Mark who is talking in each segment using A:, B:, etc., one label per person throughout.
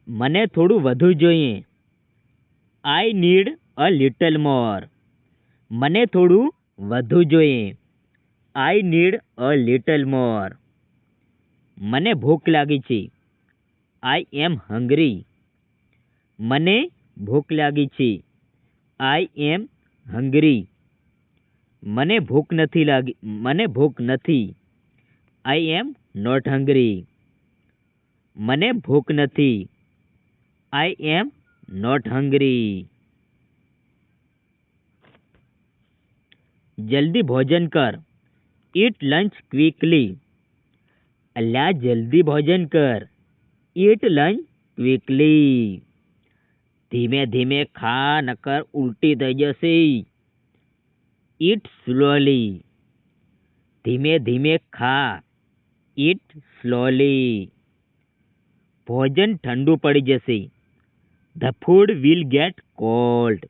A: મને થોડું વધુ જોઈએ. આઈ નીડ અ લિટલ મોર. મને થોડું વધુ જોઈએ. આઈ નીડ અ લિટલ મોર. મને ભૂખ લાગી છે. આઈ એમ હંગ્રી. મને ભૂખ લાગી છે. આઈ એમ હંગ્રી. મને ભૂખ નથી. આઈ એમ નોટ હંગ્રી. મને ભૂખ નથી. આઈ એમ નોટ હંગ્રી. જલ્દી ભોજન કર. ઈટ લંચ ક્વિકલી. અલ્યા જલ્દી ભોજન કર. ઈટ લંચ ક્વિકલી. ધીમે ધીમે ખા નકર ઉલટી થઈ જશે. ઈટ સ્લોલી. ધીમે ધીમે ખા. Eat slowly. ભોજન ઠંડુ પડી જશે. The food will get cold.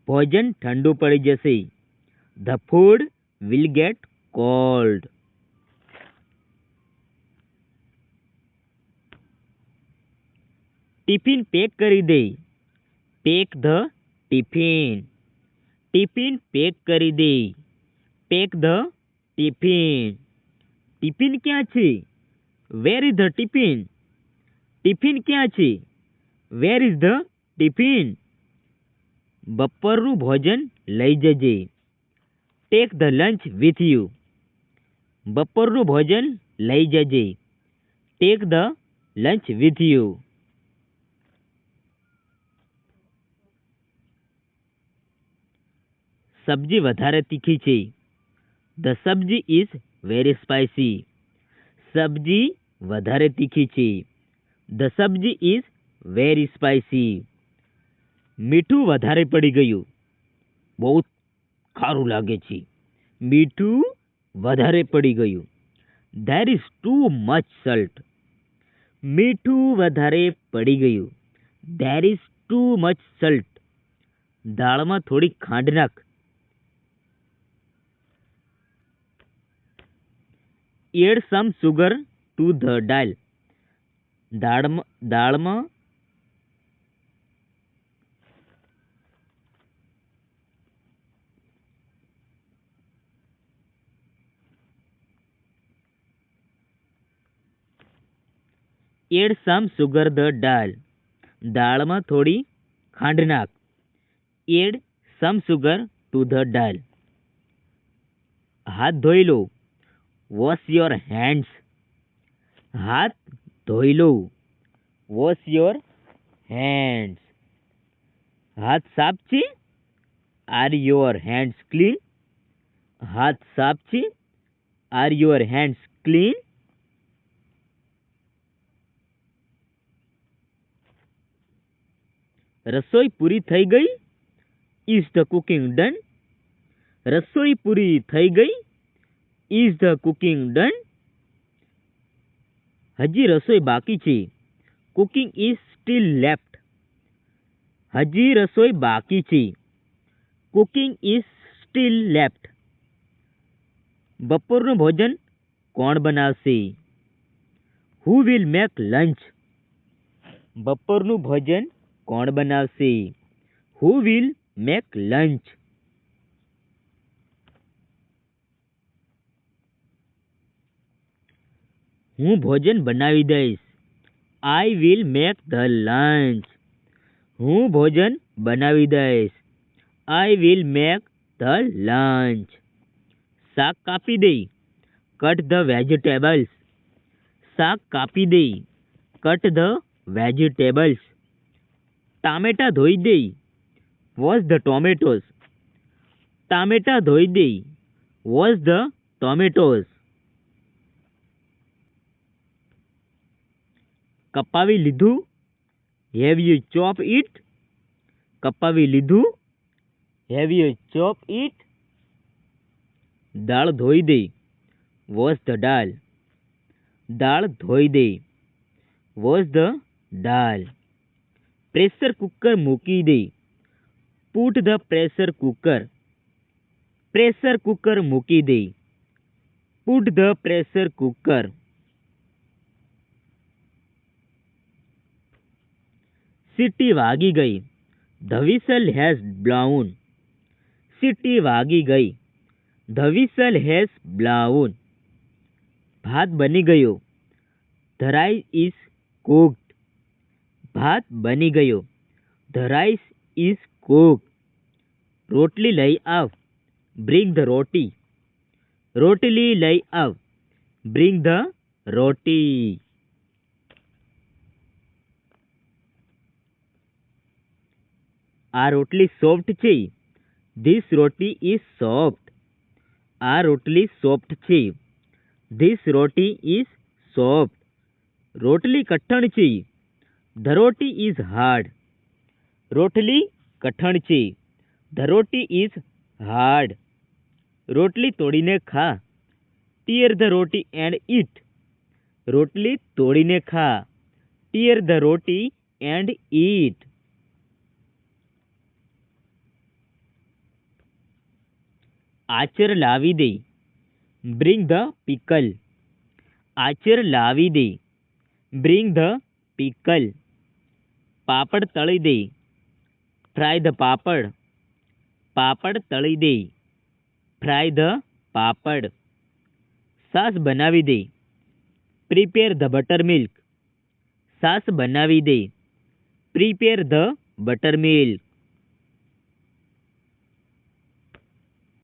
A: ભોજન ઠંડુ પડી જશે. The food will get cold. Tiffin pack કરી દે. Pack the tiffin. Tiffin pack કરી દે. Pack the tiffin. ટિફિન ક્યાં છે? Where is the tiffin? Tiffin ક્યાં છે? Where is the tiffin? બપોરનું ભોજન લઈ જજે. Take the lunch with you. બપોરનું ભોજન લઈ જજે. Take the lunch with you. સબ્જી વધારે તીખી છે. ધ સબ્જી ઇઝ વેરી સ્પાઇસી. સબ્જી વધારે તીખી છે. ધ સબ્જી ઇઝ વેરી સ્પાઇસી. મીઠું વધારે પડી ગયું. બહુ ખારું લાગે છે. મીઠું વધારે પડી ગયું. There is too much salt. મીઠું વધારે પડી ગયું. There is too much salt. દાળમાં થોડી ખાંડ નાખ. Add some sugar to the dal. દાળમાં add some sugar the dal. દાળમાં થોડી ખાંડ નાખ. Add some sugar to the dal. હાથ ધોઈ લો. Wash your hands. હાથ ધોઈ લો. Wash your hands. હાથ સાફ છે? Are your hands clean? હાથ સાફ છે? Are your hands clean? રસોઈ પૂરી થઈ ગઈ? Is the cooking done? રસોઈ પૂરી થઈ ગઈ? Is the cooking done? હજી રસોઈ બાકી છે. Cooking is still left. હજી રસોઈ બાકી છે. Cooking is still left. બપોરનું ભોજન કોણ બનાવશે? Who will make lunch? બપોરનું ભોજન કોણ બનાવશે? Who will make lunch? હું ભોજન બનાવી દઈશ. I will make the lunch. હું ભોજન બનાવી દઈશ. I will make the lunch. શાક કાપી દે. Cut the vegetables. શાક કાપી દે. Cut the vegetables. ટામેટા ધોઈ દે. Wash the tomatoes. ટામેટા ધોઈ દે. Wash the tomatoes. કપાવી લીધું? Have you chop it? કપાવી લીધું? Have you chop it? દાળ ધોઈ દે. Wash the dal. દાળ ધોઈ દે. Wash the dal. Pressure cooker મૂકી દે. Put the pressure cooker. Pressure cooker મૂકી દે. Put the pressure cooker. સીટી વાગી ગઈ. The whistle has blown. સીટી વાગી ગઈ. The whistle has blown. ભાત બની ગયો. The rice is cooked. ભાત બની ગયો. The rice is cooked. રોટલી લઈ આવ. Bring the roti. રોટલી લઈ આવ. Bring the roti. આ રોટલી સોફ્ટ છે. This roti is soft. આ રોટલી સોફ્ટ છે. This roti is soft. રોટલી કઠણ છે. The roti is hard. રોટલી કઠણ છે. The roti is hard. રોટલી તોડીને ખા. Tear the roti and eat. રોટલી તોડીને ખા. Tear the roti and eat. આચર લાવી દે. Bring the pickle. આચર લાવી દે. Bring the pickle. પાપડ તળી દે. ફ્રાય ધ પાપડ. પાપડ તળી દે. Fry the papad. સાસ બનાવી દે. Prepare the buttermilk. સાસ બનાવી દે. Prepare the butter milk.